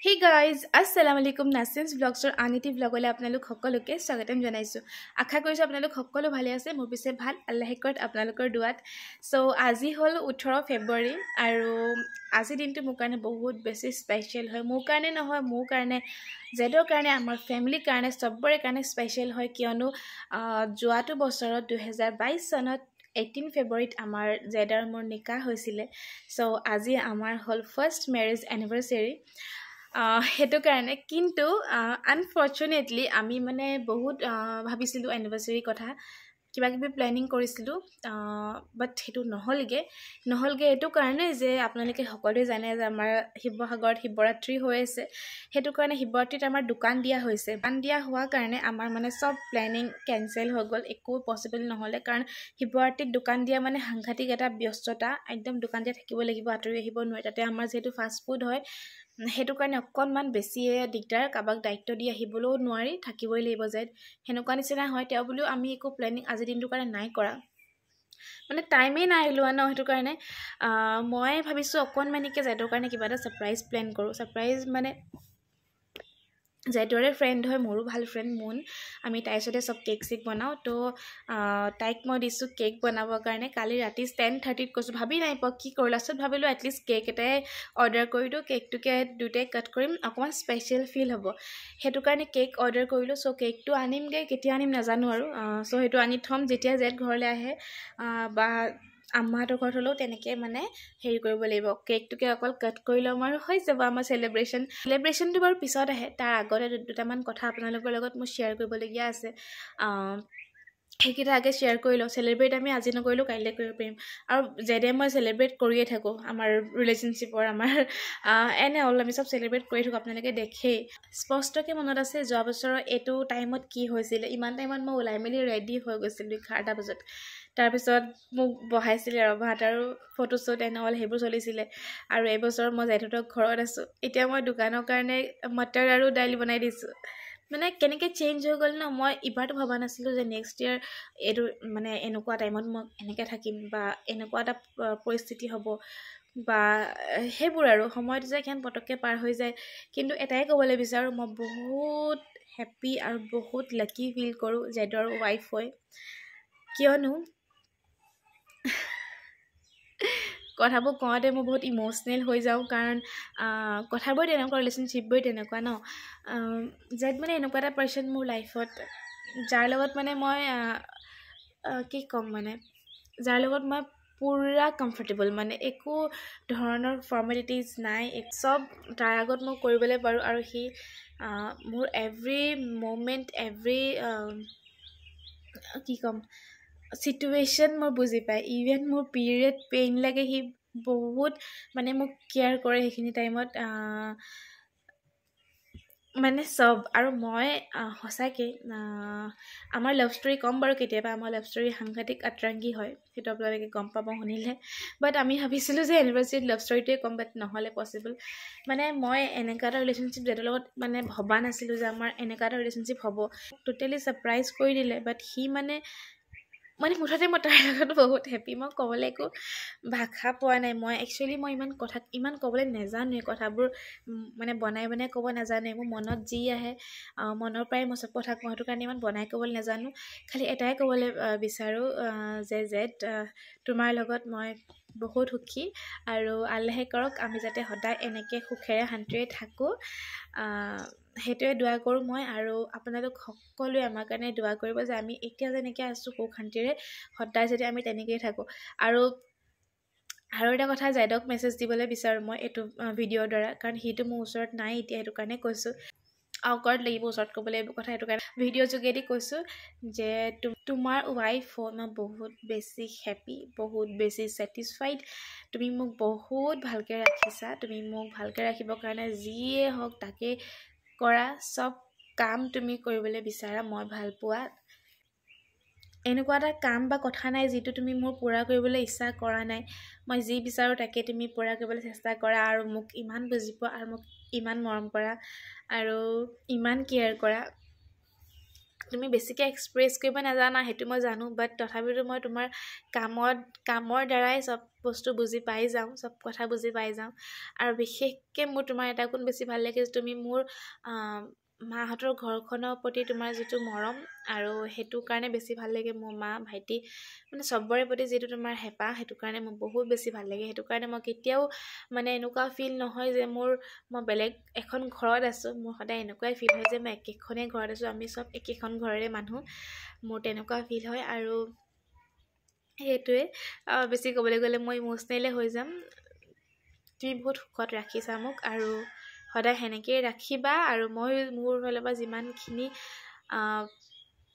Hey guys, assalamu alaikum Nasin's vlogs or aniti vlogole apnalok hokkoloke swagatam janaisu. Akha korisu apnalok hokkolo bhale ase mor pise bhal Allah hekot apnalokor duat. So আজি হল 18 February আৰু আজি দিনটো মোৰ কাৰণে বহুত বেছি special হয় মোৰ কাৰণে নহয় মোৰ কাৰণে জেডৰ কাৰণে আমাৰ ফ্যামিলি কাৰণে সবৰে কাৰণে স্পেশাল হয় কিয়নো যোৱাটো বছৰত 2022 চনত 18 February আমাৰ জেডৰ মোৰ নিকাহ হৈছিলে সো আজি আমাৰ হল ফাৰ্স্ট ম্যাৰেজ এনিভাৰ্সাৰী হেতু কাৰণে কিন্তু আনফৰচুনেটলি আমি মানে বহুত ভাবিছিলো এনিভাৰ্সাৰী কথা কিবা কিবি প্ল্যানিং কৰিছিলো বাট হেতু নহলগে এটো কাৰণে যে আপোনালোকে সকলোৱে জানে যে আমাৰ শিৱসাগৰত শিৱৰাত্ৰি হৈ আছে হেতু কাৰণে শিৱৰাত্ৰিত আমাৰ দোকান দিয়া হৈছে দোকান দিয়া হোৱা কাৰণে আমাৰ মানে সব প্ল্যানিং কেনসেল হৈ গল একো পসিবল নহলে কাৰণ শিৱৰাত্ৰিত দোকান দিয়া মানে সাংঘাতিক এটা ব্যস্ততা একদম দোকান দিয়া থাকিব লাগিব আতৰি আহিব নোৱাৰে তাতে আমাৰ যেটো ফাষ্ট ফুড হয় হেতু কাৰণে অকনমান বেছি দিগদাৰ কাবাক দায়িত্ব দি আহিবলো নোৱাৰি থাকিবই লাগিব যায় হেনুকা নিচিনা হয় তেও বুলিও আমি একো প্ল্যানিং আজি দিনটো কাৰণে নাই কৰা মানে টাইমে নাই লোৱা ন হেতু কাৰণে মই ভাবিছো অকনমানিকে যাইতৰ কাৰণে কিবা এটা সাৰপ্ৰাইজ প্ল্যান কৰো সাৰপ্ৰাইজ মানে জেডৰে ফ্ৰেন্ড হয় মোৰো ভাল ফ্ৰেন্ড মুন আমি তাইছতে সব কেক সিক বনাও তো তাইক মই দিছো কেক বনাবৰ কাৰণে কালি ৰাতি 10:30 কৈছো ভাবি নাই প কি কৰিলা সব ভাবিলো এটলিষ্ট কেক এটাই অৰ্ডাৰ কৰি দিও কেকটোকে দুটে কাট কৰিম অকমান স্পেশাল ফিল হ'ব হেতু কাৰণে কেক অৰ্ডাৰ কৰিলো সো কেকটো আনিমগে কেতিয়া আনিম নাজানো আৰু সো হেতু আনি থম যেতিয়া জেড ঘৰলে আহে বা আম্মাটো ঘৰত হলো তেনেকে মানে হেৰি কৰিব লাগিব কেকটোকে অকল কাট কৰি লম আৰু হৈ যাব আমাৰ সেলিব্ৰেশনটো বাৰু পিছত আহে তাৰ আগতে দুটামান কথা আপোনালোকৰ লগত মই শেয়াৰ কৰিবলগীয়া আছে হেকিটা আগে শেয়াৰ কৰি লও সেলিব্ৰেট আমি আজি নকৰিলো কাইলে কৰিব পাৰিম আৰু যেদে মই সেলিব্ৰেট কৰিয়ে থাকো আমাৰ ৰিলেশনশিপৰ আমাৰ এনে অল আমি সব সেলিব্ৰেট কৰি থাকো আপোনালোকে দেখে স্পষ্টকে মনত আছে যোৱা বছৰৰ এটো টাইমত কি হৈছিল ইমান টাইমত মই ওলাই মেলি ৰেডি হৈ গৈছিল 11টা বজাত তাৰ পিছত মোক বহাইছিল ৰভাত আৰু ফটো শ্বুট এণ্ড অল হেবোৰ চলিছিল আৰু এই বছৰ মই জেঠতৰ ঘৰত আছো এতিয়া মই দোকানৰ কাৰণে মটৰ আৰু দাইল বনাই দিছো মানে কেনেকে চেঞ্জ হৈ গল ন মই ইবাৰটো ভাবা নাছিলো যে নেক্সট ইয়াৰ এটো মানে এনেকুৱা টাইমত মই এনেকে থাকিম বা এনেকুৱা এটা পৰিস্থিতি হ'ব বা হেবোৰ আৰু সময়টো যে কেন পটককে পাৰ হৈ যায় কিন্তু এটাই ক'বলৈ বিচাৰো মই বহুত হ্যাপি আৰু বহুত লাকি ফিল কৰো জেডৰ ওয়াইফ হয় কিয়নো কথাবোৰ কওঁতে মই বহুত ইমোশনাল হৈ যাও কাৰণ কথাবোৰ তেনেকুৱা ৰিলেশনশিপ বৈ তেনেকুৱা ন জেড মানে এনেকুৱা এটা পাৰ্সন মোৰ লাইফত যাৰ লগত মানে মই কি কম মানে যাৰ লগত মই পুৰা কমফৰ্টেবল মানে একো ধৰণৰ ফৰ্মালিটিজ নাই সব তাৰ আগত মই কৰিবলৈ পাৰো আৰু হি মোৰ এভৰি মোমেন্ট এভৰি কি কম সিচুৱেশন মই বুজি পাই ইভেন মোৰ পিৰিয়ড পেইন লাগে হি বহুত মানে মোক কেয়াৰ কৰে হেখিনি টাইমত মানে সব আৰু মই হসাকে আমাৰ লাভ ষ্টৰী কম বাৰু কেতিয়াবা আমাৰ লাভ ষ্টৰী সাংঘাতিক আত্ৰাংগী হয় হেতু আপোনালোকে গম পাব শুনিলে বাট আমি ভাবিছিলো যে এনিভাৰ্সাৰীত লাভ ষ্টৰীটোৱে কম বাট নহলে পসিবল মানে মই এনেকা এটা ৰিলেশনশিপ জেডৰ লগত মানে ভবা নাছিলো যে আমাৰ এনেকা এটা ৰিলেশনশিপ হ'ব টোটালি সাৰপ্ৰাইজ কৰি দিলে বাট হি মানে মুঠতে মই তাৰ লগত বহুত হেপি মই ক'বলৈ একো ভাষা পোৱা নাই মই একচুয়ালি মই ইমান ক'বলৈ নেজানো কথাবোৰ মানে বনাই ক'ব নাজানো মোৰ মনত যি আহে মনৰ পৰাই মই সব কথা কওঁ হেতু কাৰণে ইমান বনাই ক'বলৈ নাজানো খালি এটাই ক'বলৈ বিচাৰো যে জেড তোমাৰ লগত মই বহুত সুখী আৰু আল্লাহে কৰক আমি যাতে সদায় এনেকে সুখেৰে শান্তিৰে থাকো হেতুৱে দোৱা কৰো মই আৰু আপোনালোক সকলোৱে আমাৰ কাৰণে দোৱা কৰিব যে আমি এতিয়া যেনেকে আছো সুখ শান্তিৰে সদায় যদি আমি তেনেকেই থাকো আৰু এটা কথা জেডক মেছেজ দিবলৈ বিচাৰো মই এটো ভিডিঅ'ৰ দ্বাৰা কাৰণ হিটো মোৰ ওচৰত নাই এতিয়া হেতু কাৰণে কৈছো awkward লাগিব ওচৰত ক'বলৈ কথা হেতু কাৰণে ভিডিঅ' যোগেদি কৈছো যে তোমাৰ ওয়াইফ মই বহুত বেছি হ্যাপি বহুত বেছি স্যাটিসফাইড তুমি মোক বহুত ভালকে ৰাখিছা তুমি মোক ভালকে ৰাখিবৰ কাৰণে যিয়ে হওক তাকে কৰা সব কাম তুমি কৰিবলৈ বিচাৰা মই ভাল পোৱা এনেকুৱা এটা কাম বা কথা নাই যেটো তুমি মোৰ পুৰা কৰিবলৈ ইচ্ছা কৰা নাই মই যি বিচাৰো তাকে তুমি পুৰা কৰিবলৈ চেষ্টা কৰা আৰু মোক ইমান বুজি পোৱা আৰু মোক ইমান মৰম কৰা আৰু ইমান কেয়াৰ কৰা তুমি বেছিকৈ এক্সপ্ৰেছ কৰিব নাজানা সেইটো মই জানো, বাট তথাপিতো মই তোমাৰ কামৰ দ্বাৰাই চব বস্তু বুজি পাই যাওঁ, চব কথা বুজি পাই যাওঁ। আৰু বিশেষকৈ মোৰ তোমাৰ এটা গুণ বেছি ভাল লাগে যে তুমি মোৰ মাহঁতৰ ঘৰখনৰ প্ৰতি তোমাৰ যিটো মৰম, আৰু সেইটো কাৰণে বেছি ভাল লাগে। মোৰ মা ভাইটি মানে চবৰে প্ৰতি যিটো তোমাৰ হেঁপাহ, সেইটো কাৰণে মোৰ বহুত বেছি ভাল লাগে। সেইটো কাৰণে মই কেতিয়াও মানে এনেকুৱা ফিল নহয় যে মই বেলেগ এখন ঘৰত আছোঁ। মোৰ সদায় এনেকুৱাই ফিল হয় যে মই একেখনেই ঘৰত আছোঁ, আমি চব একেখন ঘৰৰে মানুহ, মোৰ তেনেকুৱা ফিল হয়। আৰু সেইটোৱে, বেছি ক'বলৈ গ'লে মই ইম'চনেলে হৈ যাম। তুমি বহুত সুখত ৰাখিছা মোক, আৰু সদায় সেনেকৈয়ে ৰাখিবা। আৰু মই মোৰ ফালৰ পৰা যিমানখিনি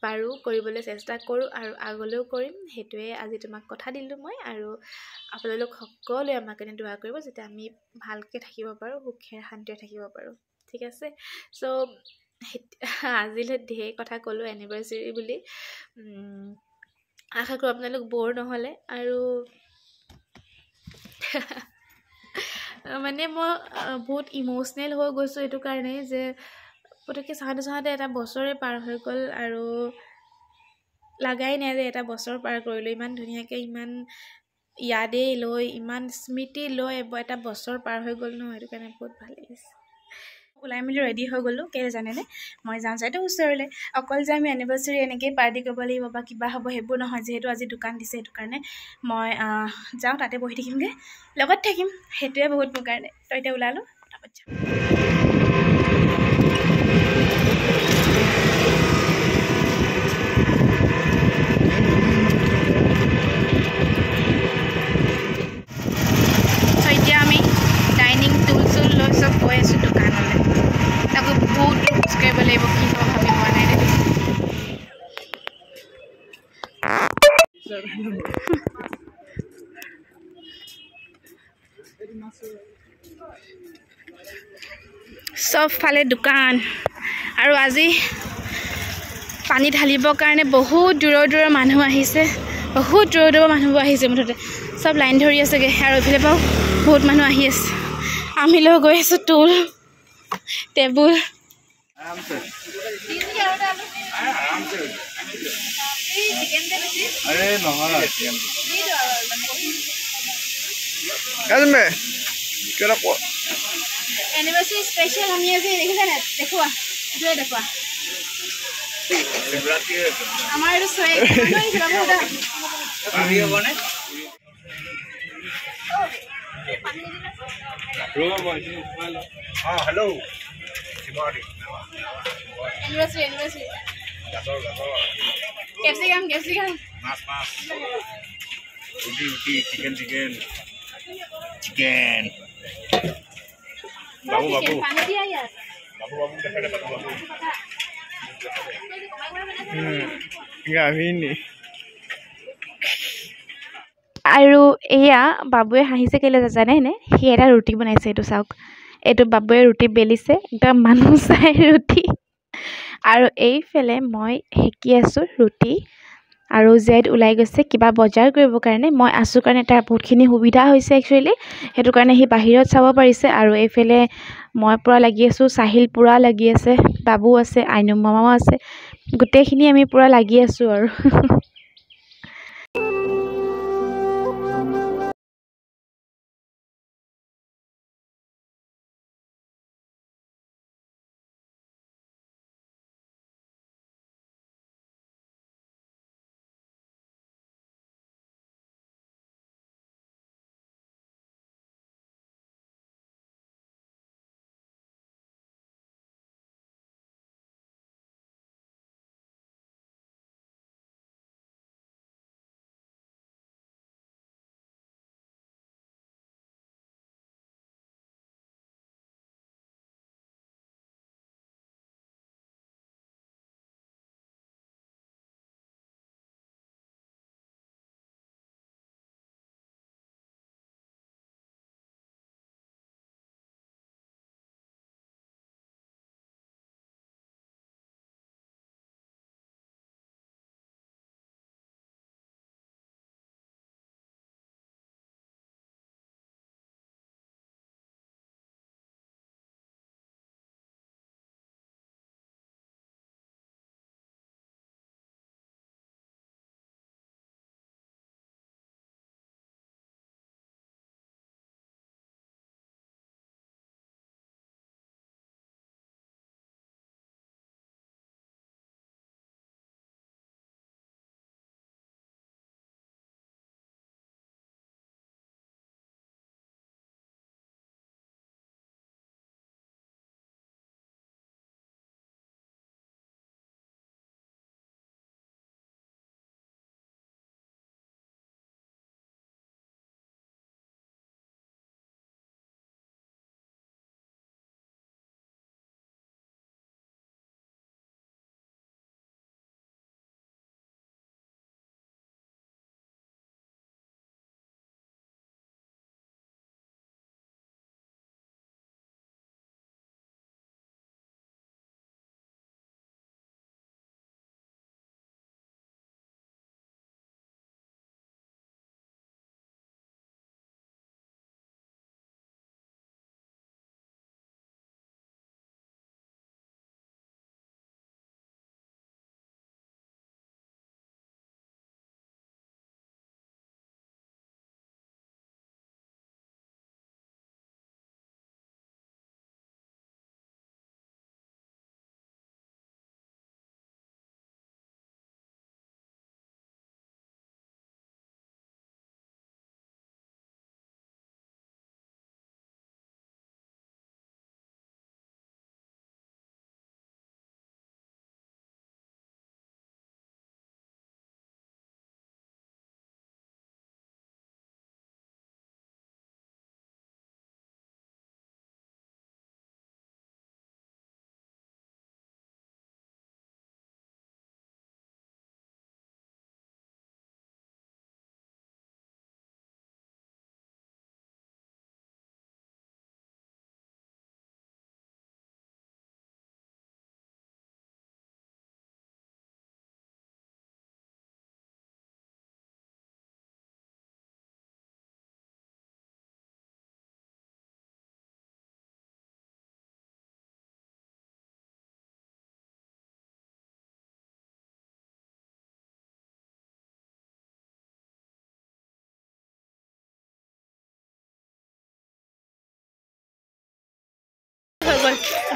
পাৰোঁ কৰিবলৈ চেষ্টা কৰোঁ, আৰু আগলৈও কৰিম। সেইটোৱে আজি তোমাক কথা দিলোঁ মই, আৰু আপোনালোক সকলোৱে আমাৰ কাৰণে দোৱা কৰিব যাতে আমি ভালকৈ থাকিব পাৰোঁ, সুখে শান্তিৰে থাকিব পাৰোঁ। ঠিক আছে, চ' আজিলৈ ঢেৰ কথা ক'লোঁ এনিভাৰ্চেৰী বুলি। আশা কৰোঁ আপোনালোক ব'ৰ নহ'লে। আৰু মানে মই বহুত ইম'চনেল হৈ গৈছোঁ এইটো কাৰণে যে পটককৈ চাওঁতে এটা বছৰে পাৰ হৈ গ'ল, আৰু লাগাই নাই যে এটা বছৰ পাৰ কৰিলোঁ। ইমান ধুনীয়াকৈ, ইমান ইয়াদেই লৈ, ইমান স্মৃতি লৈ এটা বছৰ পাৰ হৈ গ'ল নহয়, সেইটো কাৰণে বহুত ভাল লাগিছে। ওলাই মেলি ৰেডি হৈ গ'লোঁ, কেলৈ জানেনে? মই যাওঁ যিহেতু ওচৰলৈ, অকল যে আমি এনিভাৰ্চেৰী এনেকৈয়ে পাৰ্টি কৰিব লাগিব বা কিবা হ'ব সেইবোৰ নহয়। যিহেতু আজি দোকান দিছে, সেইটো কাৰণে মই যাওঁ, তাতে বহি থাকিমগৈ, লগত থাকিম, সেইটোৱে বহুত মোৰ কাৰণে। তো এতিয়া ওলালোঁ, তাৰপৰা যাম। এতিয়া আমি ডাইনিং টুল চুল লৈ চব গৈ আছোঁ দোকানলৈ। তাকো বহুত খোজ কাঢ়িব লাগিব, কি হ'ব ভাবি পোৱা নাই। চবফালে দোকান, আৰু আজি পানী ঢালিবৰ কাৰণে বহুত দূৰৰ মানুহ আহিছে, বহুত দূৰৰ মানুহবোৰ আহিছে। মুঠতে চব লাইন ধৰি আছেগৈ, আৰু এইফালে পৰাও বহুত মানুহ আহি আছে। আমি লৈ গৈ আছোঁ টুল, টেবুল। এনিভাৰ্চেৰী স্পেচিয়েল আমি আজি দেখিছে নাই? দেখুৱা, এইটোৱে দেখুৱা। আমাৰ এইটো কেপচিকাম চিকেন বাবু আৰু এয়া বাবুৱে হাঁহিছে কেলৈ জানেনে? সি এটা ৰুটি বনাইছে, এইটো চাওক। এইটো বাবুৱে ৰুটি বেলিছে, একদম মানুহ চাই ৰুটি। আৰু এইফালে মই সেকি আছোঁ ৰুটি, আৰু জেড ওলাই গৈছে কিবা বজাৰ কৰিবৰ কাৰণে। মই আছোঁ কাৰণে তাৰ বহুতখিনি সুবিধা হৈছে একচুৱেলি, সেইটো কাৰণে সি বাহিৰত চাব পাৰিছে। আৰু এইফালে মই পূৰা লাগি আছোঁ, চাহিল পূৰা লাগি আছে, বাবু আছে, আইনুম মামাও আছে, গোটেইখিনি আমি পূৰা লাগি আছোঁ আৰু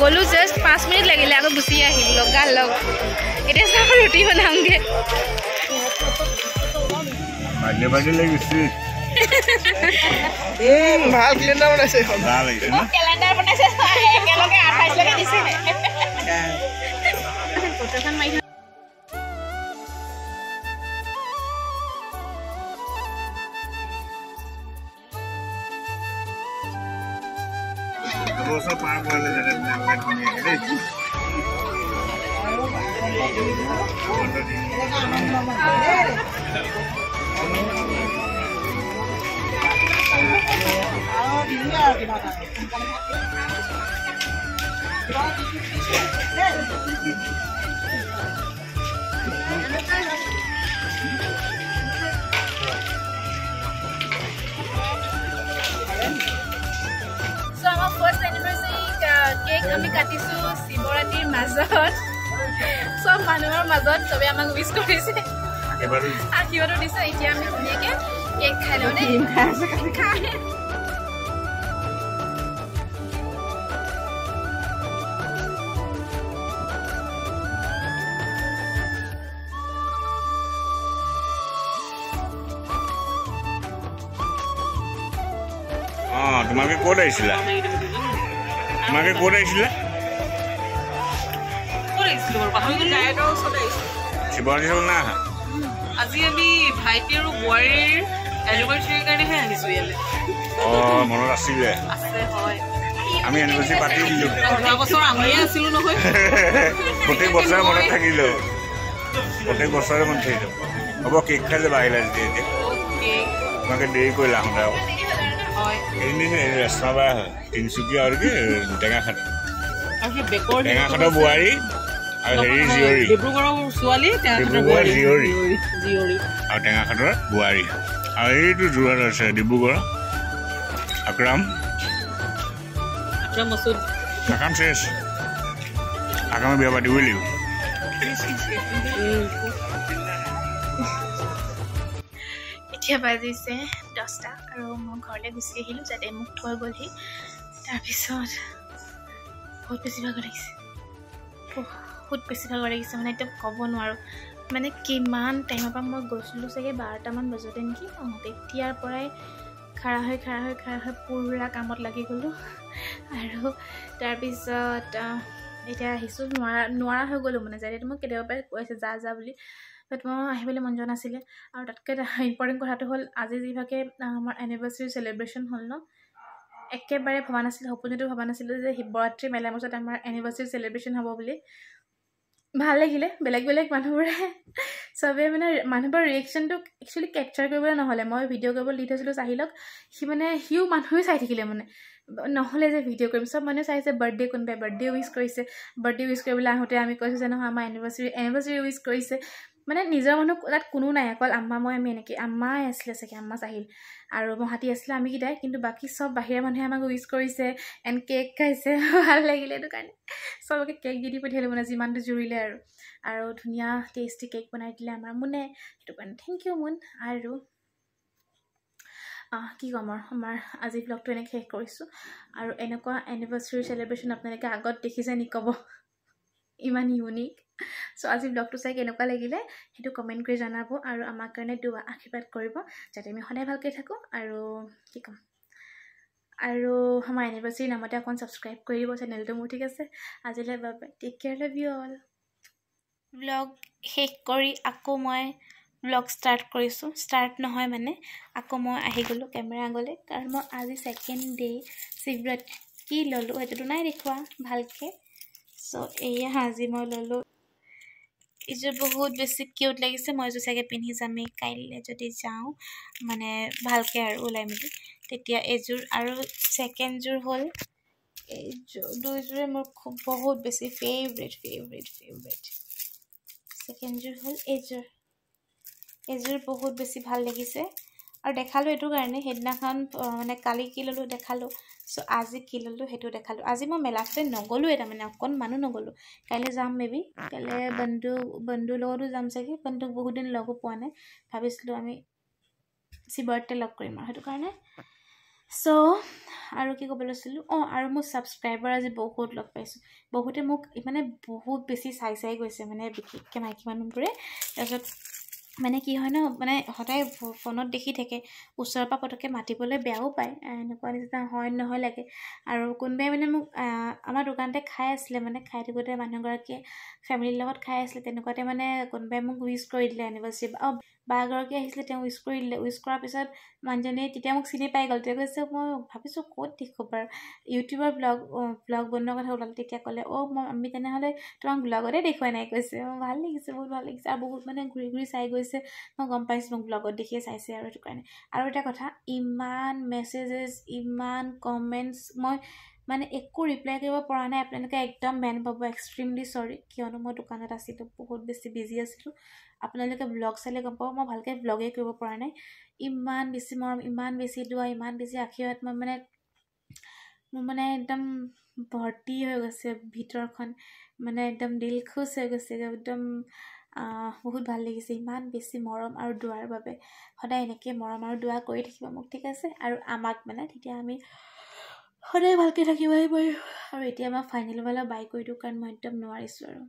গ'লো জাষ্ট 5 মিনিট লাগিলে আকৌ গুচি আহিলোঁ লগা লগ এতিয়া চাব ৰুটি বনাওঁগৈ ভাল কেলেণ্ডাৰ বনাইছে কেলেণ্ডাৰ বনাইছে একেলগে 28 লগে দিছে ফটোখন মাৰি Bosa pa wala na rin na So our first anniversary cake আমি কাটিছো শিৱৰাত্ৰিৰ মাজত সব মানুহৰ মাজত সবে আমাক উইশ কৰিছে আশীৰ্বাদ দিছে এতিয়া আমি ধুনীয়াকে কেক খাই লওঁ দেই তোমাকে ক'ত আহিছিলা তোমাকে ক'ত আহিছিলা শিৱৰাত্ৰি হ'ল না আজি আমি ভাইটি আৰু বোৱাৰীৰ এনিভাৰ্চাৰীৰ কাৰণেহে আহিছো ইয়ালৈ মনত আছিলে আমি এনিভাৰ্চাৰী পাতি দিলোঁ যোৱা বছৰ আমিয়ে আছিলো নহয় প্ৰত্যেক বছৰে মনত থাকিলোঁ প্ৰত্যেক বছৰে মনত থাকিলোঁ হ'ব কেক খাই যাবা আহিলা যেতিয়া এতিয়া তোমাকে দেৰি কৰিলা আহোঁতে ৰেষ্টুৰেণ্ট হয় তিনিচুকীয়া আৰু কি টেঙাখাট টেঙাখাটৰ বোৱাৰী আৰু হেৰি জীয়ৰী ডিব্ৰুগড়ৰ ছোৱালী ডিব্ৰুগড়ৰ জীয়ৰী আৰু টেঙাখাটৰ বোৱাৰী আৰু এইটো যোৰহাট আছে ডিব্ৰুগড় আকৰাম মছুদ আকাম শেষ আকামে বিয়া পাতিবই লাগিব এতিয়া বাজিছে 10টা আৰু মই ঘৰলৈ গুচি আহিলোঁ যাতে মোক থৈ গ'লহি তাৰপিছত বহুত বেছি ভাগৰ লাগিছে মানে এতিয়া ক'ব নোৱাৰোঁ মানে কিমান টাইমৰ পৰা মই গৈছিলোঁ চাগে 12টামান বজাতে নেকি তেতিয়াৰ পৰাই খাৰা হৈ পুৰা কামত লাগি গ'লোঁ আৰু তাৰপিছত এতিয়া আহিছোঁ নোৱাৰা হৈ গ'লোঁ মানে যাতে মোক কেতিয়াবা পৰাই কৈ আছে যা বুলি বাট মই আহিবলৈ মন যোৱা নাছিলে আৰু তাতকৈ ইম্পৰ্টেণ্ট কথাটো হ'ল আজি যিভাগে আমাৰ এনিভাৰ্চাৰী চেলিব্ৰেশ্যন হ'ল ন একেবাৰে ভবা নাছিলোঁ সপোনতো ভবা নাছিলোঁ যে শিৱৰাত্ৰি মেলাৰ মাজত আমাৰ এনিভাৰ্চাৰী চেলিব্ৰেশ্যন হ'ব বুলি ভাল লাগিলে বেলেগ মানুহবোৰে চবে মানে মানুহবোৰৰ ৰিয়েকশ্যনটো একচুৱেলি কেপচাৰ কৰিবলৈ নহ'লে মই ভিডিঅ' কৰিবলৈ দি থৈছিলোঁ চাহিলক সিও মানুহে চাই থাকিলে মানে নহ'লে যে ভিডিঅ' কৰিম চব মানুহে চাইছে বাৰ্থডে কোনোবাই বাৰ্থডে উইচ কৰিছে বাৰ্থডে উইচ কৰিবলৈ আহোঁতে আমি কৈছোঁ যে নহয় আমাৰ এনিভাৰ্চাৰী উইচ কৰিছে মানে নিজৰ মানুহ তাত কোনো নাই অকল আমি এনেকৈ আম্মাই আছিলে চাগে আম্মা চাহিল আৰু মহাতি আছিলে আমি কেইটাই কিন্তু বাকী চব বাহিৰা মানুহে আমাক উইচ কৰিছে এণ্ড কেক খাইছে ভাল লাগিলে সেইটো কাৰণে চবকে কেক দি পঠিয়ালোঁ মানে যিমানটো জুৰিলে আৰু ধুনীয়া টেষ্টি কেক বনাই দিলে আমাৰ মুনে সেইটো কাৰণে থেংক ইউ মুন আৰু কি ক'ম আৰু আমাৰ আজি ব্লগটো এনেকৈ শেষ কৰিছোঁ আৰু এনেকুৱা এনিভাৰ্চাৰী চেলিব্ৰেশ্যন আপোনালোকে আগত দেখিছে নি ক'ব ইমান ইউনিক চ' আজি ব্লগটো চাই কেনেকুৱা লাগিলে সেইটো কমেণ্ট কৰি জনাব আৰু আমাৰ কাৰণে আশীৰ্বাদ কৰিব যাতে আমি সদায় ভালকৈ থাকোঁ আৰু কি ক'ম আৰু আমাৰ এনিভাৰ্চাৰী নামতে অকণ ছাবস্ক্ৰাইব কৰি দিব চেনেলটো মোৰ ঠিক আছে আজিলৈ bye bye take care love you all blog শেষ কৰি আকৌ মই ব্লগ ষ্টাৰ্ট কৰিছোঁ ষ্টাৰ্ট নহয় মানে আকৌ মই আহি গ'লোঁ কেমেৰা আগলৈ কাৰণ মই আজি ছেকেণ্ড ডে শিৱৰাত্ৰি কি ল'লোঁ সেইটোতো নাই দেখুওৱা ভালকৈ চ' এয়া আজি মই ল'লোঁ এইযোৰ বহুত বেছি কিউট লাগিছে মই এইযোৰ চাগে পিন্ধি যামেই কাইলৈ যদি যাওঁ মানে ভালকৈ আৰু ওলাই মেলি তেতিয়া এইযোৰ আৰু ছেকেণ্ডযোৰ হ'ল এইযোৰ দুইযোৰে মোৰ খুব বহুত বেছি ফেভৰেট ছেকেণ্ডযোৰ হ'ল এইযোৰ বহুত বেছি ভাল লাগিছে আৰু দেখালোঁ এইটো কাৰণে সেইদিনাখন মানে কালি কি ল'লোঁ দেখালোঁ চ' আজি কি ল'লোঁ সেইটো দেখালোঁ আজি মই মেলাতে নগ'লোৱে তাৰমানে অকণমানো নগ'লোঁ কাইলৈ যাম মেবি কাইলৈ বন্ধুৰ লগতো যাম চাগে বন্ধুক বহুত দিন লগো পোৱা নাই ভাবিছিলোঁ আমি শিৱৰাত্ৰিতে লগ কৰিম আৰু সেইটো কাৰণে চ' আৰু কি ক'ব লৈছিলোঁ আৰু মোৰ ছাবস্ক্ৰাইবাৰ আজি বহুত লগ পাইছোঁ বহুতে মোক মানে বহুত বেছি চাই গৈছে মানে বিশেষকৈ মাইকী মানুহবোৰে তাৰপিছত মানে কি হয় ন মানে সদায় ফোনত দেখি থাকে ওচৰৰ পৰা পটককৈ মাতিবলৈ বেয়াও পায় এনেকুৱা নিচিনা হয় নহয় লাগে আৰু কোনোবাই মানে মোক আমাৰ দোকানতে খাই আছিলে মানে খাই থাকোঁতে মানুহগৰাকীয়ে ফেমিলিৰ লগত খাই আছিলে তেনেকুৱাতে মানে কোনোবাই মোক উইচ কৰি দিলে এনিভাৰ্চাৰী বা এগৰাকী আহিছিলে তেওঁ উইচ কৰি দিলে উইচ কৰাৰ পিছত মানুহজনে তেতিয়া মোক চিনি পাই গ'ল তেতিয়া কৈছে মই ভাবিছোঁ ক'ত দেখো বাৰু ইউটিউবৰ ব্লগ বনোৱাৰ কথা ওলালে তেতিয়া ক'লে আমি তেনেহ'লে তোমাক ব্লগতে দেখুৱাই নাই কৈছে ভাল লাগিছে বহুত ভাল লাগিছে আৰু বহুত মানে ঘূৰি ঘূৰি চাই গৈছে মই গম পাইছোঁ মোক ব্লগত দেখিয়ে চাইছে আৰু সেইটো কাৰণে আৰু এটা কথা ইমান মেছেজেছ ইমান কমেণ্টছ মই মানে একো ৰিপ্লাই কৰিব পৰা নাই আপোনালোকে একদম বেয়া নাপাব এক্সট্ৰিমলি চৰি কিয়নো মই দোকানত আছিলোঁ বহুত বেছি বিজি আছিলোঁ আপোনালোকে ব্লগ চালে গম পাব মই ভালকৈ ব্লগেই কৰিব পৰা নাই ইমান বেছি মৰম ইমান বেছি দোৱা ইমান বেছি আশীৰ্বাদ মই মানে মোৰ মানে একদম ভৰ্তি হৈ গৈছে ভিতৰখন মানে একদম দিল খুচ হৈ গৈছে একদম বহুত ভাল লাগিছে ইমান বেছি মৰম আৰু দোৱাৰ বাবে সদায় এনেকৈ মৰম আৰু দোৱা কৰি থাকিব মোক ঠিক আছে আৰু আমাক মানে তেতিয়া আমি সদায় ভালকৈ থাকিবই পাৰিম আৰু এতিয়া মই ফাইনেল বাই কৰি দিওঁ কাৰণ মই একদম নোৱাৰিছোঁ আৰু